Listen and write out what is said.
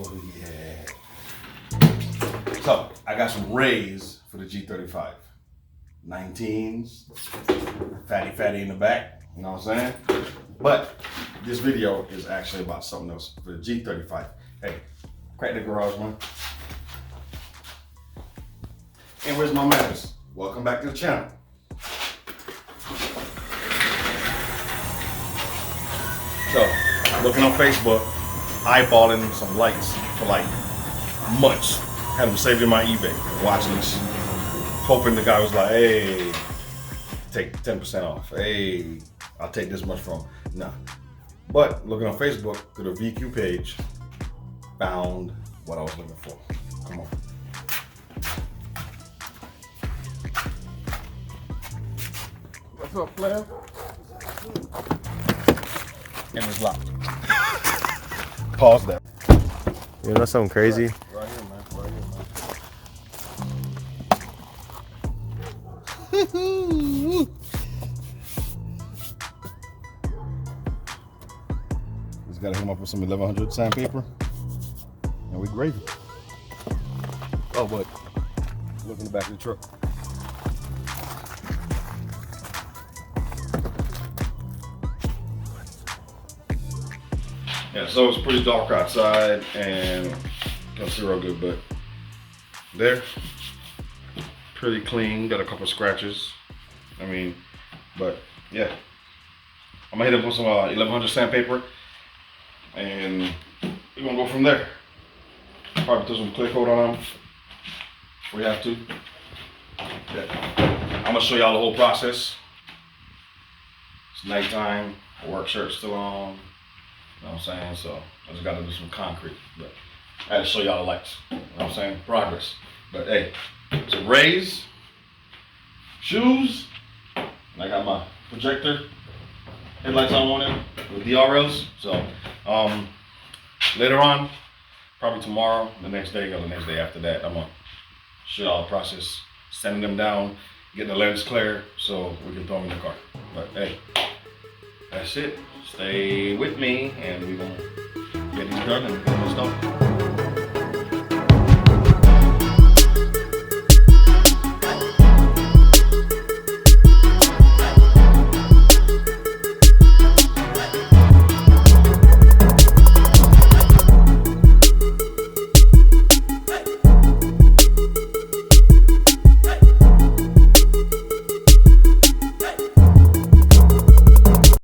Oh yeah. So I got some rays for the G35. 19s, fatty in the back, you know what I'm saying? But this video is actually about something else for the G35. Hey, crack the garage, man. And where's my manners? Welcome back to the channel. So, looking on Facebook, eyeballing some lights for like months. Had them saved in my eBay, watching this. Hoping the guy was like, hey, take 10% off. Hey, I'll take this much from him. Nah. But looking on Facebook, to the VQ page, found what I was looking for. Come on. What's up, player? And it's locked. Pause that. You know something crazy? Right here, man. Right here, man. Just gotta hit him up with some 1100 sandpaper, and we gravy. Oh, but look in the back of the truck. Yeah, so it's pretty dark outside and can't see real good, but there, pretty clean. Got a couple scratches. I mean, but yeah, I'm gonna hit it with some 1100 sandpaper, and we're gonna go from there. Probably throw some clear coat on them. We have to. Yeah. I'm gonna show y'all the whole process. It's nighttime. My work shirt's still on. You know what I'm saying? So I just gotta do some concrete. But I had to show y'all the lights. You know what I'm saying? Progress. But hey, some rays, shoes, and I got my projector headlights on it with DRLs. So later on, probably tomorrow, the next day, or the next day after that, I'm gonna show y'all the process, sending them down, getting the lens clear so we can throw them in the car. But hey, that's it. Stay with me, and we're gonna get these done and get them installed.